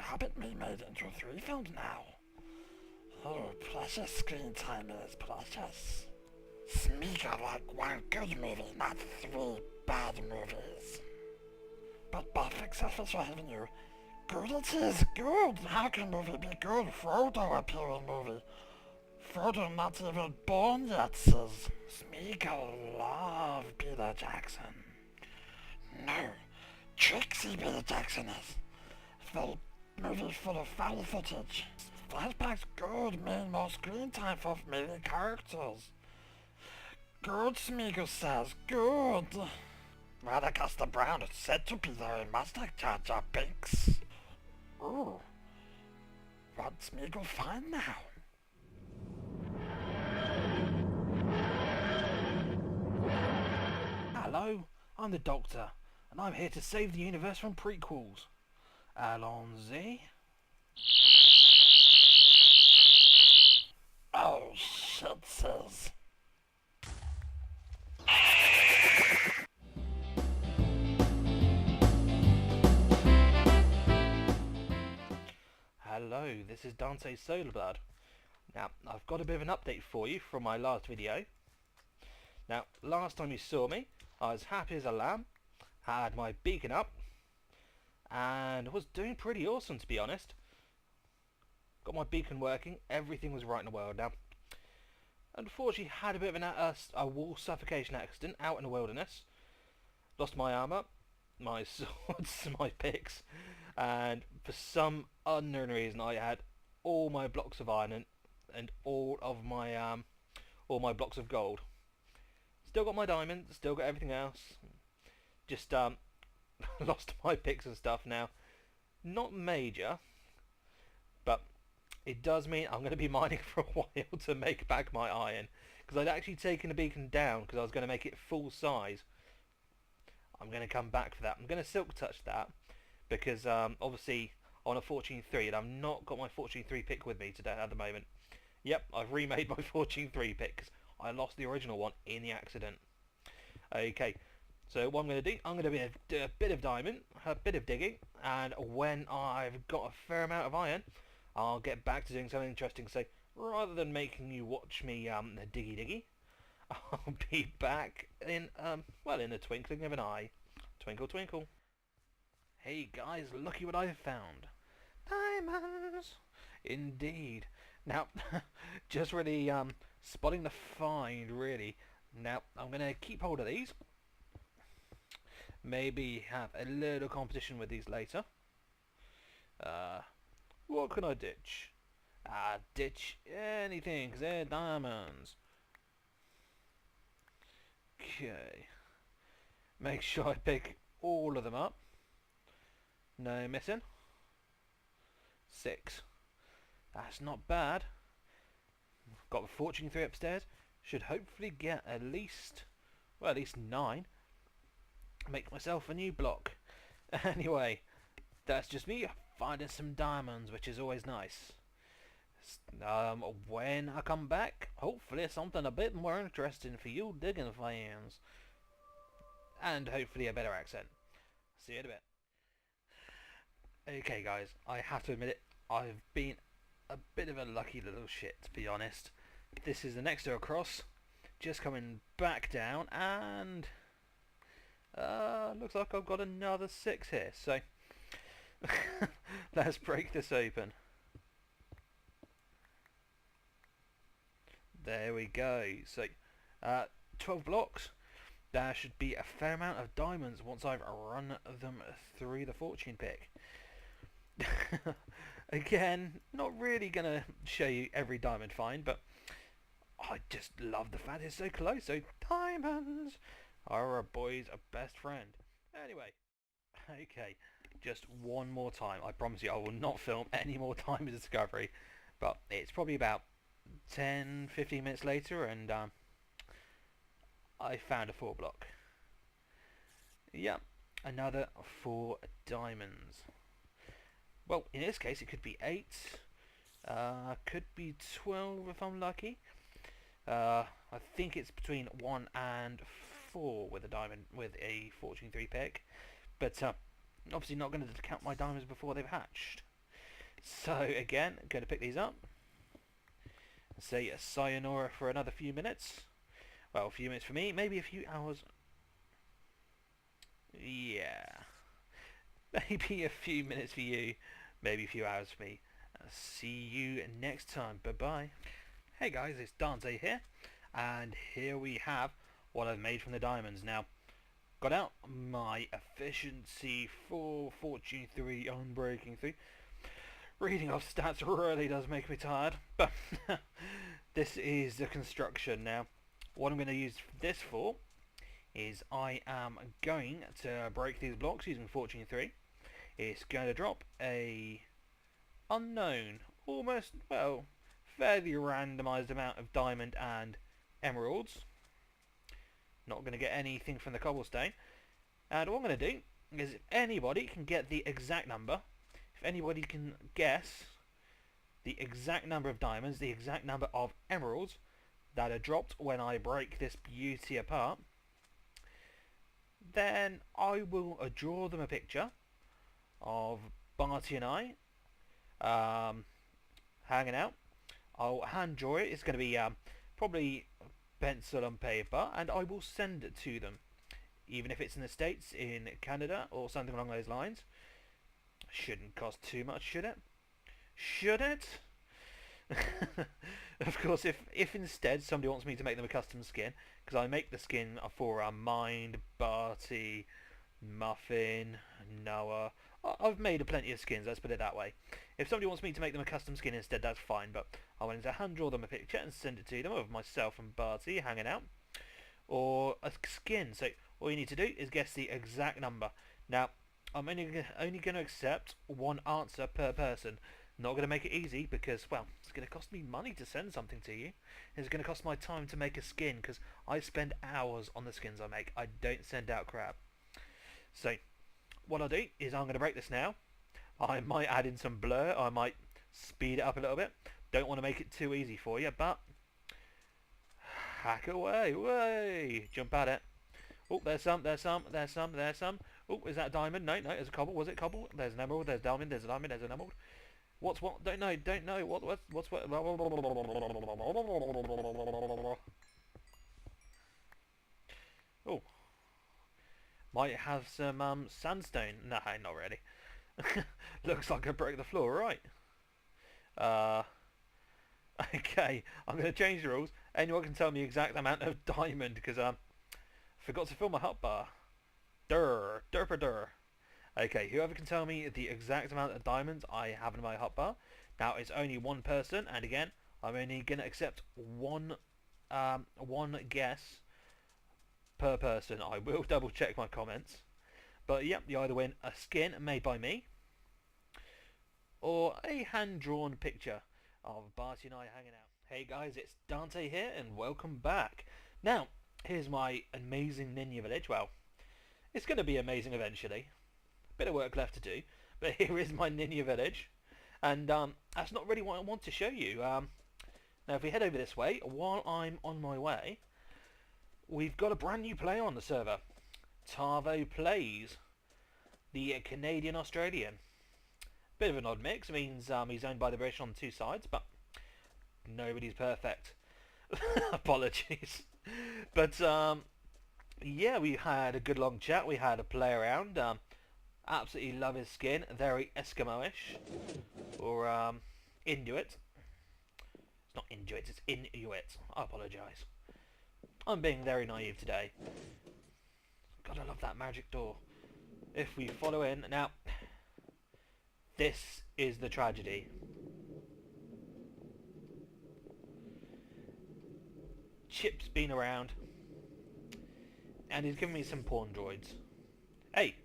Hobbit be made into a 3 film now. Oh, precious screen time is precious. Smeagol like 1 good movie, not 3 bad movies. But box office revenue, good it is, good. How can a movie be good? Frodo appear in movie. Frodo not even born yet, says Smeagol love Peter Jackson. No, Trixie Peter Jackson is. Full movie full of foul footage. Flashbacks good, mean more screen time for main characters. Good, Smeagol says, good. Madagascar Brown is said to be there in Mustang Jar Jar Binks. Ooh, what Smeagol find now? Hello, I'm the Doctor, and I'm here to save the universe from prequels. Allons-y. Oh shit, says. Hello, this is Dante Solablood. Now, I've got a bit of an update for you from my last video. Now, last time you saw me, I was happy as a lamb, had my beacon up, and was doing pretty awesome, to be honest. Got my beacon working, everything was right in the world now. Unfortunately, had a bit of a wall suffocation accident out in the wilderness. Lost my armour, my swords, my picks, and for some unknown reason I had all my blocks of iron and all my blocks of gold. Still got my diamonds, still got everything else. Just lost my picks and stuff now. Not major, but it does mean I'm going to be mining for a while to make back my iron, because I'd actually taken the beacon down because I was going to make it full size. I'm going to come back for that. I'm going to silk touch that because obviously on a Fortune 3, and I've not got my Fortune 3 pick with me today at the moment. Yep, I've remade my Fortune 3 pick because I lost the original one in the accident. Okay, so what I'm going to do, I'm going to do a bit of diamond, a bit of digging, and when I've got a fair amount of iron, I'll get back to doing something interesting. So rather than making you watch me diggy diggy, I'll be back in in a twinkling of an eye. Twinkle twinkle. Hey guys, looky what I've found. Diamonds! Indeed. Now, just really spotting the find, really. Now, I'm going to keep hold of these. Maybe have a little competition with these later. What can I ditch? Ditch anything, because they're diamonds. Okay. Make sure I pick all of them up. No missing. 6. That's not bad. Got the Fortune 3 upstairs. Should hopefully get at least 9. Make myself a new block. Anyway, that's just me finding some diamonds, which is always nice. When I come back, hopefully something a bit more interesting for you digging fans. And hopefully a better accent. See you in a bit. Okay guys, I have to admit it, I've been a bit of a lucky little shit, to be honest. This is the next door across, just coming back down, and looks like I've got another 6 here, so let's break this open. There we go. So 12 blocks. There should be a fair amount of diamonds once I've run them through the fortune pick. Again, not really gonna show you every diamond find, but I just love the fact it's so close. So diamonds are a boy's best friend. Anyway, okay, just one more time. I promise you I will not film any more diamond discovery, but it's probably about 10-15 minutes later, and I found a 4 block. Yep, another 4 diamonds. Well, in this case it could be 8, could be 12 if I'm lucky. I think it's between 1 and 4 with a diamond, with a Fortune 3 pick, but obviously not going to count my diamonds before they've hatched. So again, I'm going to pick these up and say sayonara for another few minutes. Well, a few minutes for me, maybe a few hours. Yeah. Maybe a few minutes for you, maybe a few hours for me. See you next time. Bye-bye. Hey guys, it's Dante here, and here we have what I've made from the diamonds. Now, got out my efficiency 4, fortune 3, unbreaking 3. Reading off stats really does make me tired, but this is the construction. Now, what I'm going to use this for is I am going to break these blocks using fortune 3. It's going to drop a unknown, almost, well, fairly randomised amount of diamond and emeralds. Not going to get anything from the cobblestone. And what I'm going to do is, if anybody can get the exact number, if anybody can guess the exact number of diamonds, the exact number of emeralds that are dropped when I break this beauty apart, then I will draw them a picture of Barty and I hanging out. I'll hand draw it. It's going to be probably pencil and paper, and I will send it to them, even if it's in the States, in Canada, or something along those lines. Shouldn't cost too much, should it? Should it? Of course, if instead somebody wants me to make them a custom skin, because I make the skin for Mind, Barty, Muffin, Noah. I've made plenty of skins, let's put it that way. If somebody wants me to make them a custom skin instead, that's fine, but I wanted to hand draw them a picture and send it to them of myself and Barty hanging out, or a skin. So all you need to do is guess the exact number. Now, I'm only going to accept one answer per person. Not going to make it easy because, well, it's going to cost me money to send something to you. It's going to cost my time to make a skin because I spend hours on the skins I make. I don't send out crap. So, what I'll do is I'm going to break this now. I might add in some blur. I might speed it up a little bit. Don't want to make it too easy for you, but hack away. Way! Jump at it. Oh, there's some. Oh, is that a diamond? No, there's a cobble. Was it cobble? There's an emerald. There's diamond. There's a diamond. There's an emerald. What's what? Don't know. What's what? Oh, might have some sandstone. No, not really. Looks like I broke the floor. Right. Okay, I'm going to change the rules. Anyone can tell me the exact amount of diamond because forgot to fill my hotbar. Durper. Okay, whoever can tell me the exact amount of diamonds I have in my hotbar. Now it's only one person, and again, I'm only gonna accept one guess per person. I will double check my comments, but yep, you either win a skin made by me, or a hand drawn picture of Barty and I hanging out. Hey guys, it's Dante here, and welcome back. Now, here's my amazing ninja village. Well, it's going to be amazing eventually. Bit of work left to do, but here is my ninja village, and that's not really what I want to show you. Now, if we head over this way, while I'm on my way, we've got a brand new player on the server. Tavo Plays, the Canadian-Australian. Bit of an odd mix. Means he's owned by the British on two sides, but nobody's perfect. Apologies. But yeah, we had a good long chat. We had a play around. Absolutely love his skin. Very Eskimo-ish. Or Inuit. It's not Inuit, it's Inuit. I apologise. I'm being very naive today. Gotta love that magic door. If we follow in... Now, this is the tragedy. Chip's been around, and he's given me some pawn droids. Hey!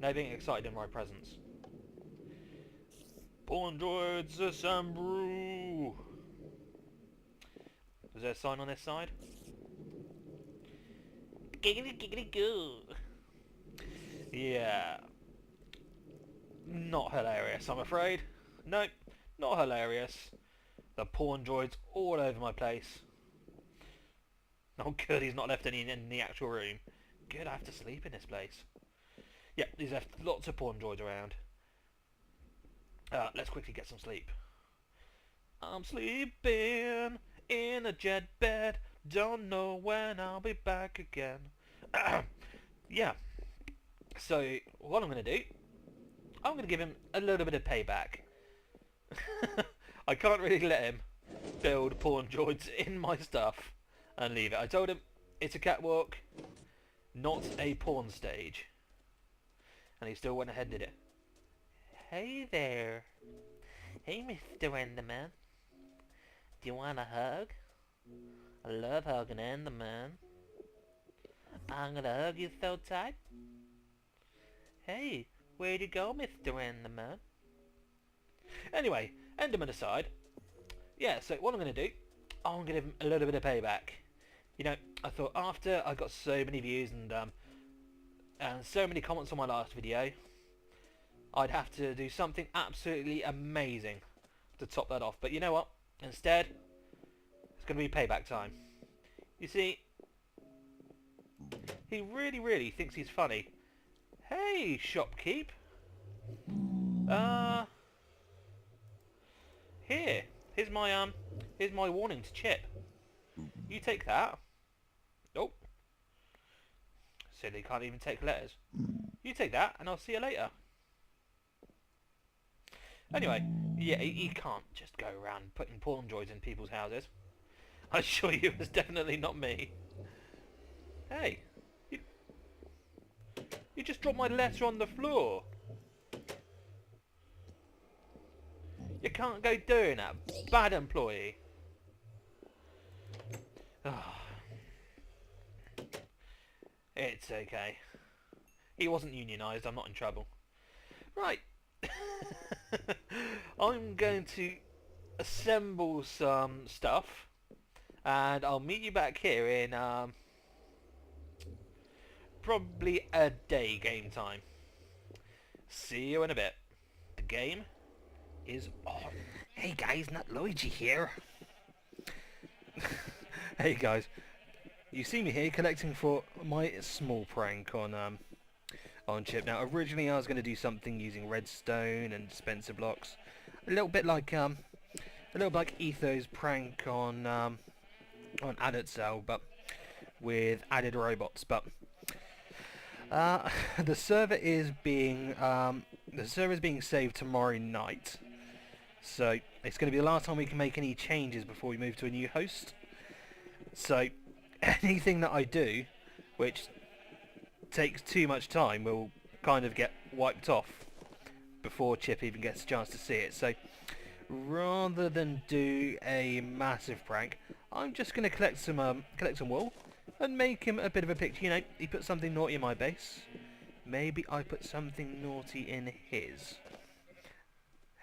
No being excited in my presence. Pawn droids assemble! Is there a sign on this side? Giggity giggity goo! Yeah. Not hilarious, I'm afraid. Nope, not hilarious. The pawn droids all over my place. Oh good, he's not left any in the actual room. Good, I have to sleep in this place. Yep, he's left lots of pawn droids around. Let's quickly get some sleep. I'm sleeping in a jet bed. Don't know when I'll be back again. Yeah. So what I'm going to do, I'm going to give him a little bit of payback. I can't really let him build porn droids in my stuff and leave it. I told him it's a catwalk, not a porn stage. And he still went ahead and did it. Hey there. Hey, Mr. Enderman. Do you want a hug? I love hugging Enderman. I'm gonna hug you so tight. Hey, where'd you go, Mr. Enderman? Anyway, Enderman aside, yeah, so what I'm gonna do, I'm gonna give him a little bit of payback. You know, I thought after I got so many views and so many comments on my last video, I'd have to do something absolutely amazing to top that off. But you know what? Instead, it's going to be payback time. You see, he really thinks he's funny. Hey, shopkeep. Here's my warning to Chip. You take that. Oh. Silly, can't even take letters. You take that, and I'll see you later. Anyway, yeah, he can't just go around putting porn droids in people's houses. I assure you, it's definitely not me. Hey, you just dropped my letter on the floor. You can't go doing that, bad employee. It's okay. He wasn't unionised, I'm not in trouble. Right. I'm going to assemble some stuff and I'll meet you back here in probably a day game time. See you in a bit. The game is on. Hey guys, not Luigi here. Hey guys, you see me here collecting for my small prank on Chip. Now originally I was going to do something using redstone and dispenser blocks, a little bit like Etho's prank on Added Cell, but with added robots. But the server is being saved tomorrow night, so it's going to be the last time we can make any changes before we move to a new host. So anything that I do which takes too much time will kind of get wiped off before Chip even gets a chance to see it. So rather than do a massive prank, I'm just going to collect some wool and make him a bit of a picture. You know, he put something naughty in my base. Maybe I put something naughty in his.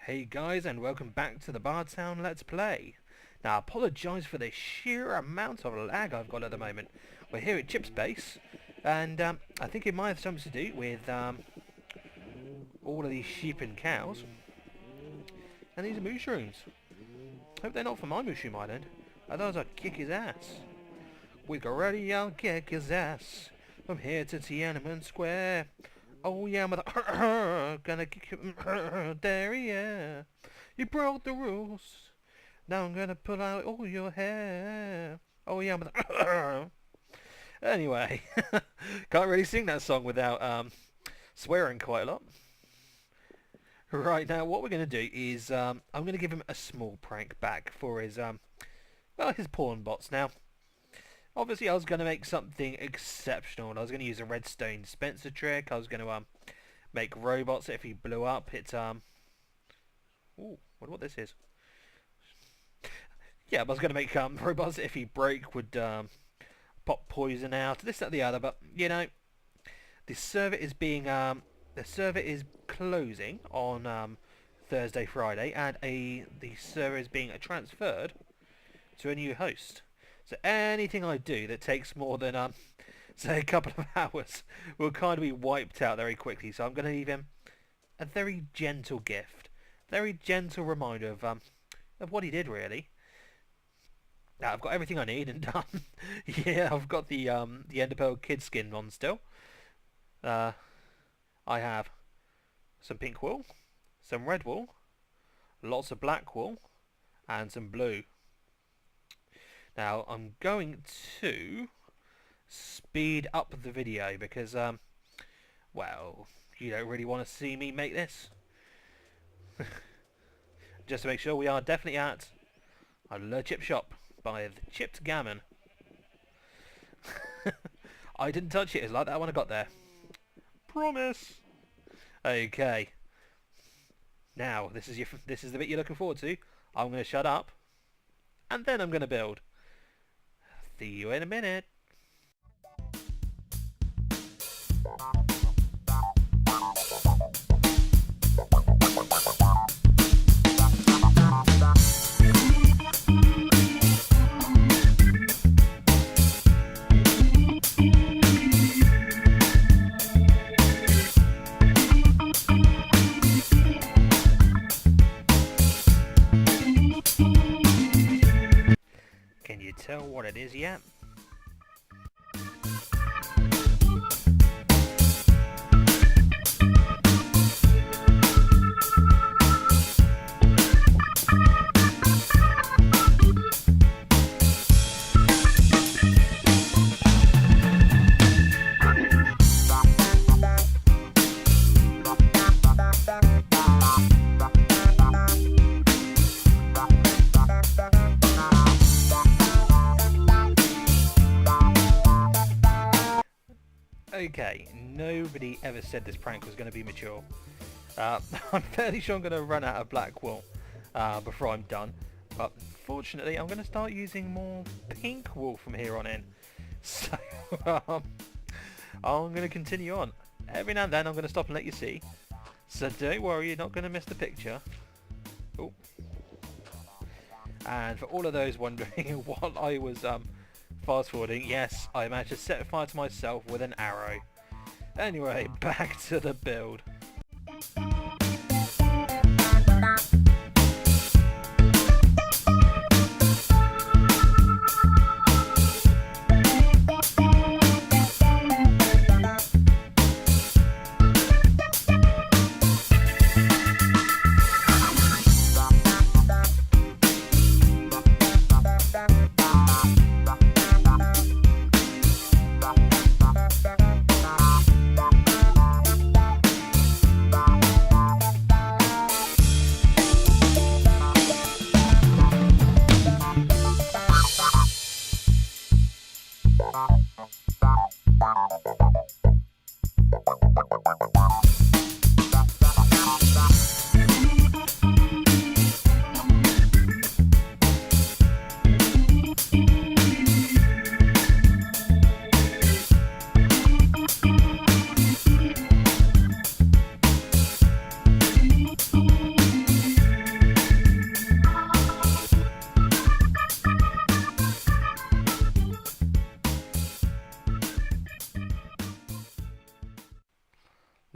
Hey guys, and welcome back to the Bardstown Let's Play. Now I apologise for the sheer amount of lag I've got at the moment. We're here at Chip's base, and I think it might have something to do with all of these sheep and cows. And these are mushrooms. Hope they're not for my mushroom island. Otherwise I'll kick his ass. We got ready, I'll kick his ass. From here to Tiananmen Square. Oh yeah, mother, gonna kick him there, yeah. You broke the rules. Now I'm gonna pull out all your hair. Oh yeah, mother. Anyway, can't really sing that song without swearing quite a lot. Right, now what we're gonna do is I'm gonna give him a small prank back for his his porn bots. Now, obviously I was gonna make something exceptional, and I was gonna use a redstone dispenser trick. I was gonna make robots that if he blew up, it's ooh, wonder what this is. Yeah, I was gonna make robots that if he broke would pop poison out, this, that, the other. But you know, the server is closing on Thursday, Friday, and the server is being transferred to a new host. So anything I do that takes more than say a couple of hours will kind of be wiped out very quickly. So I'm going to leave him a very gentle gift, very gentle reminder of what he did really. Now I've got everything I need, and yeah, I've got the Enderpearl kid skin on still. I have some pink wool, some red wool, lots of black wool, and some blue. Now I'm going to speed up the video because, well, you don't really want to see me make this. Just to make sure, we are definitely at a chip shop by the Chipped Gammon. I didn't touch it. It's like that when I got there. Promise. Okay. Now this is the bit you're looking forward to. I'm going to shut up, and then I'm going to build. See you in a minute. Can you tell what it is yet? Okay, nobody ever said this prank was going to be mature. I'm fairly sure I'm going to run out of black wool before I'm done. But fortunately, I'm going to start using more pink wool from here on in. So I'm going to continue on. Every now and then I'm going to stop and let you see. So don't worry, you're not going to miss the picture. Ooh. And for all of those wondering what I was fast forwarding, yes, I managed to set fire to myself with an arrow. Anyway, back to the build.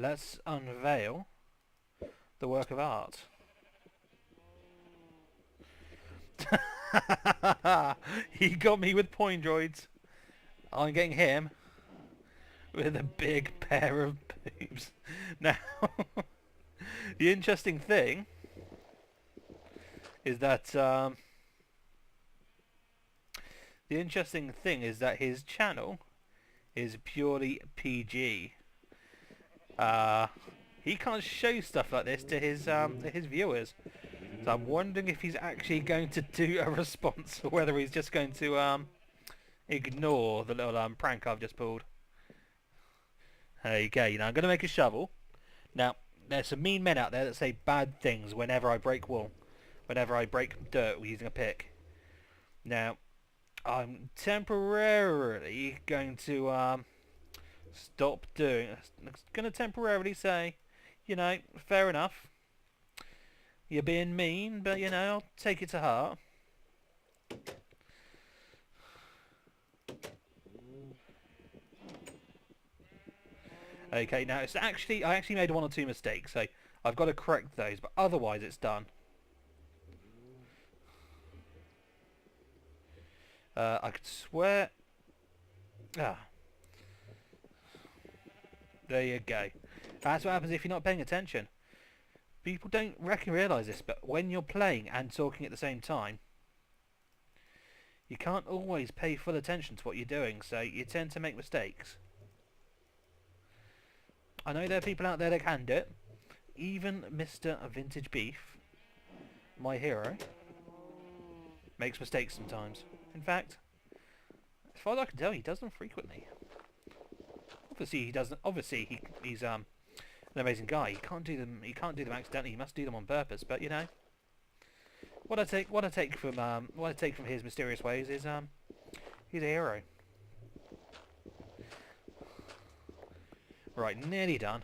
Let's unveil the work of art. He got me with point droids. I'm getting him with a big pair of boobs. Now, the interesting thing is that his channel is purely PG. He can't show stuff like this to his viewers. So I'm wondering if he's actually going to do a response, or whether he's just going to ignore the little prank I've just pulled. Okay, now I'm going to make a shovel. Now, there's some mean men out there that say bad things whenever I break wool, whenever I break dirt using a pick. Now, I'm temporarily going to stop doing it. I'm going to temporarily say, you know, fair enough. You're being mean, but, you know, I'll take it to heart. Okay, now I actually made one or two mistakes, so I've got to correct those, but otherwise it's done. I could swear... Ah. There you go. That's what happens if you're not paying attention. People don't realise this, but when you're playing and talking at the same time, you can't always pay full attention to what you're doing, so you tend to make mistakes. I know there are people out there that can do it. Even Mr. Vintage Beef, my hero, makes mistakes sometimes. In fact, as far as I can tell, he does them frequently. Obviously, he doesn't. Obviously, he's an amazing guy. He can't do them. He can't do them accidentally. He must do them on purpose. But you know, what I take from his mysterious ways is he's a hero. Right, nearly done.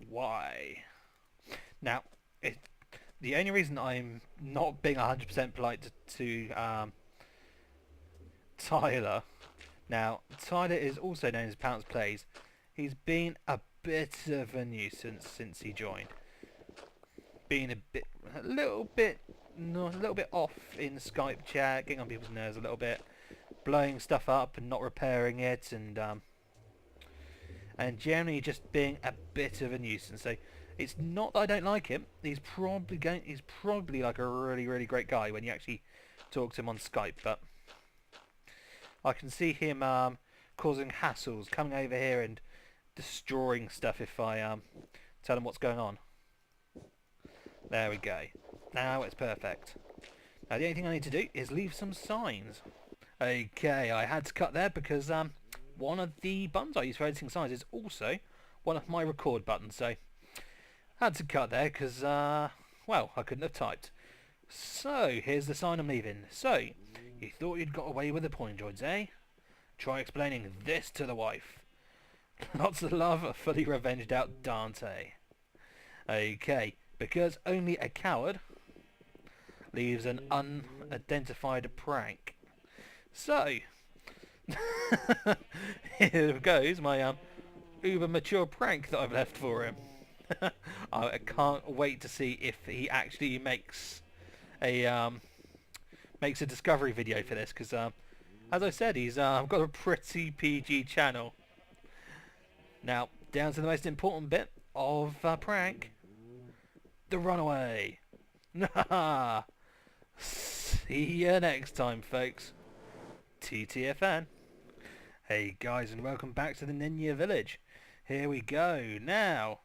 Why? Now, the only reason I'm not being 100% polite to Tyler. Now, Tyler is also known as Pounce Plays. He's been a bit of a nuisance since he joined. Being a little bit off in Skype chat, getting on people's nerves a little bit, blowing stuff up and not repairing it, and generally just being a bit of a nuisance. So it's not that I don't like him. He's probably like a really, really great guy when you actually talk to him on Skype, but I can see him causing hassles, coming over here and destroying stuff if I tell him what's going on. There we go. Now it's perfect. Now the only thing I need to do is leave some signs. Okay, I had to cut there because one of the buttons I use for editing signs is also one of my record buttons, so I had to cut there because, well, I couldn't have typed. So, here's the sign I'm leaving. So, you thought you'd got away with the pointoids, eh? Try explaining this to the wife. Lots of love, a fully revenged out Dante. Okay, because only a coward leaves an unidentified prank. So, here goes my uber mature prank that I've left for him. I can't wait to see if he actually makes a discovery video for this, because as I said, he's got a pretty PG channel. Now, down to the most important bit of prank: the runaway. See you next time, folks. TTFN. Hey guys, and welcome back to the Ninja Village. Here we go. Now,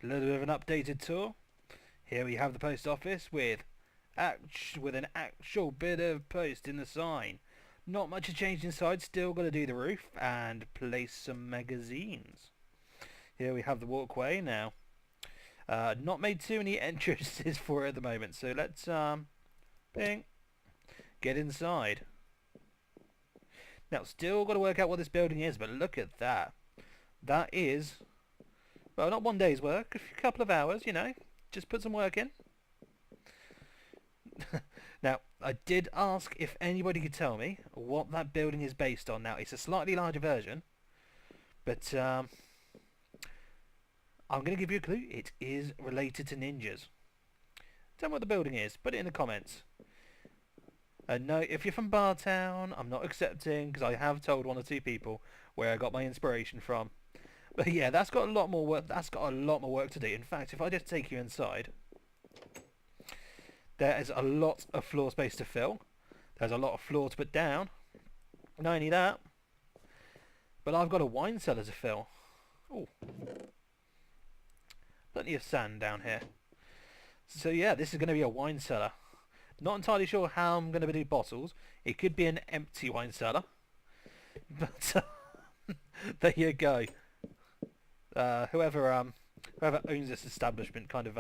a little bit of an updated tour. Here we have the post office with an actual bit of post in the sign. Not much has changed inside. Still got to do the roof and place some magazines. Here we have the walkway now. Not made too many entrances for it at the moment, so let's get inside. Now, still got to work out what this building is, but look at that. That is, well, not one day's work, a couple of hours, you know. Just put some work in. Now, I did ask if anybody could tell me what that building is based on. Now, it's a slightly larger version, but I'm going to give you a clue. It is related to ninjas. Tell me what the building is. Put it in the comments. No, if you're from Bartown, I'm not accepting, because I have told one or two people where I got my inspiration from. But yeah, that's got a lot more work. That's got a lot more work to do. In fact, if I just take you inside, there is a lot of floor space to fill. There's a lot of floor to put down. Not only that, but I've got a wine cellar to fill. Oh, plenty of sand down here. So yeah, this is going to be a wine cellar. Not entirely sure how I'm going to do bottles. It could be an empty wine cellar. But there you go. Whoever owns this establishment kind of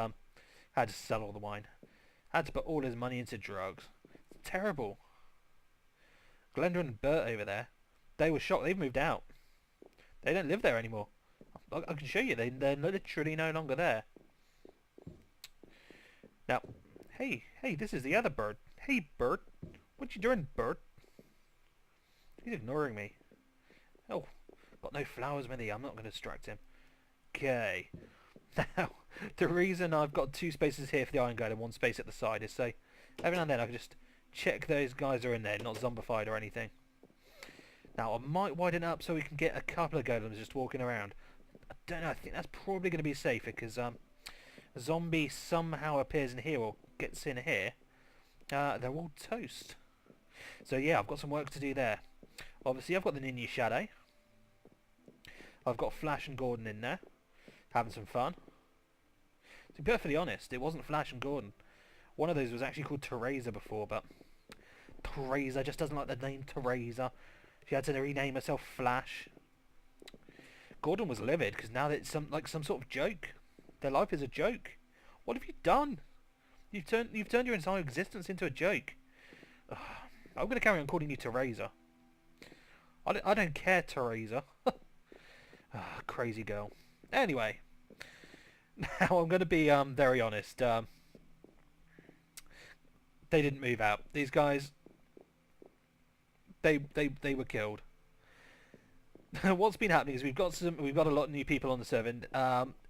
had to sell all the wine. Had to put all his money into drugs. It's terrible. Glenda and Bert over there, they were shocked. They've moved out. They don't live there anymore. I can show you. They're literally no longer there. Now, hey, this is the other bird. Hey, Bert. What you doing, Bert? He's ignoring me. Oh, got no flowers with me. I'm not going to distract him. Okay. Now, the reason I've got two spaces here for the iron guide and one space at the side is so every now and then I can just check those guys are in there, not zombified or anything. Now I might widen it up so we can get a couple of golems just walking around. I don't know, I think that's probably going to be safer because a zombie somehow appears in here or gets in here. They're all toast. So yeah, I've got some work to do there. Obviously I've got the Ninja Shadow. I've got Flash and Gordon in there, having some fun. To be perfectly honest, it wasn't Flash and Gordon. One of those was actually called Teresa before, but Teresa just doesn't like the name Teresa. She had to rename herself Flash. Gordon was livid because now that it's some sort of joke. Their life is a joke. What have you done? You've turned your entire existence into a joke. Ugh. I'm going to carry on calling you Teresa. I don't care, Teresa. Crazy girl. Anyway, now I'm going to be very honest. They didn't move out. These guys, they were killed. What's been happening is we've got a lot of new people on the server. And,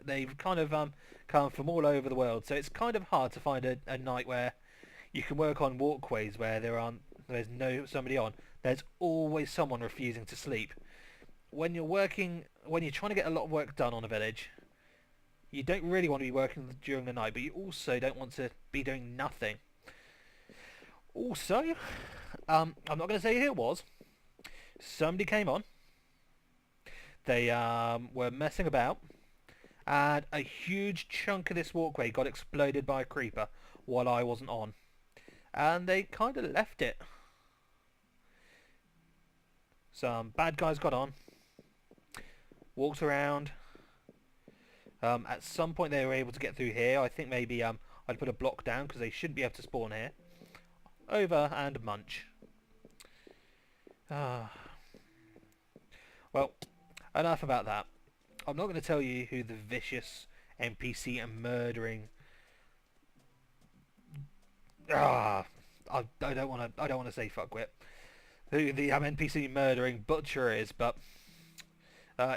they've kind of come from all over the world, so it's kind of hard to find a night where you can work on walkways where there's no somebody on. There's always someone refusing to sleep. When you're trying to get a lot of work done on a village, you don't really want to be working during the night, but you also don't want to be doing nothing. Also, I'm not going to say who it was. Somebody came on. They were messing about, and a huge chunk of this walkway got exploded by a creeper while I wasn't on. And they kind of left it. Some bad guys got on, walked around. At some point they were able to get through here. I think maybe I'd put a block down because they shouldn't be able to spawn here. Over and munch. Well, enough about that. I'm not going to tell you who the vicious NPC and murdering. I don't want to say fuckwit. Who the NPC murdering butcher is, but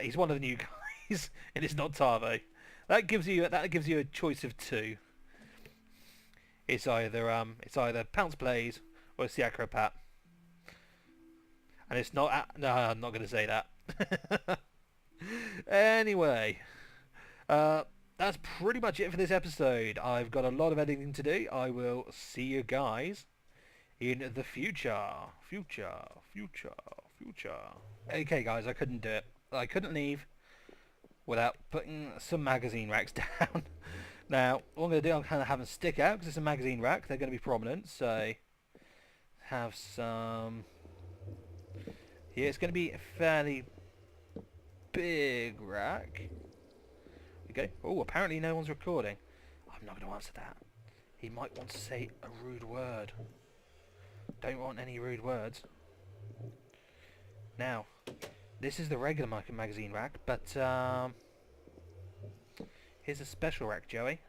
he's one of the new guys, and it's not Tavo. That gives you a choice of two. It's either Pounce Plays or it's the Acropat. And it's not. No, I'm not going to say that. Anyway, that's pretty much it for this episode. I've got a lot of editing to do. I will see you guys in the future. Okay, guys, I couldn't do it. I couldn't leave without putting some magazine racks down. Now, what I'm going to do, I'm kind of have them stick out because it's a magazine rack. They're going to be prominent, so have some. Yeah, it's going to be a fairly big rack. Okay. Oh, apparently no one's recording. I'm not going to answer that. He might want to say a rude word. Don't want any rude words. Now, this is the regular magazine rack, but here's a special rack, Joey,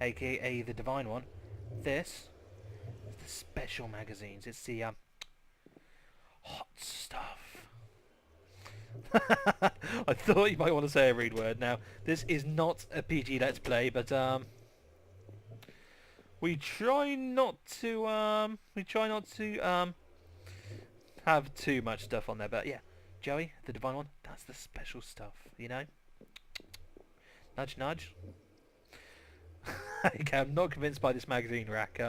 aka the divine one. This is the special magazines. It's the hot stuff. I thought you might want to say a rude word. Now, this is not a PG Let's Play, but we try not to have too much stuff on there. But yeah, Joey, the divine one, that's the special stuff, you know. Nudge, nudge. Okay, I'm not convinced by this magazine rack.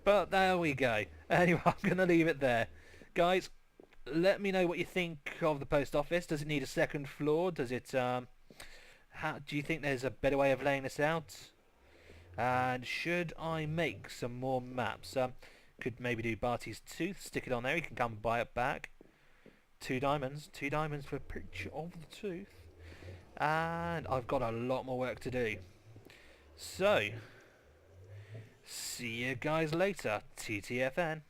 But there we go. Anyway, I'm gonna leave it there, guys. Let me know what you think of the post office. Does it need a second floor? Does it? Do you think there's a better way of laying this out? And should I make some more maps? Could maybe do Barty's tooth. Stick it on there. You can come and buy it back. 2 diamonds. 2 diamonds for a picture of the tooth. And I've got a lot more work to do. So, see you guys later. TTFN.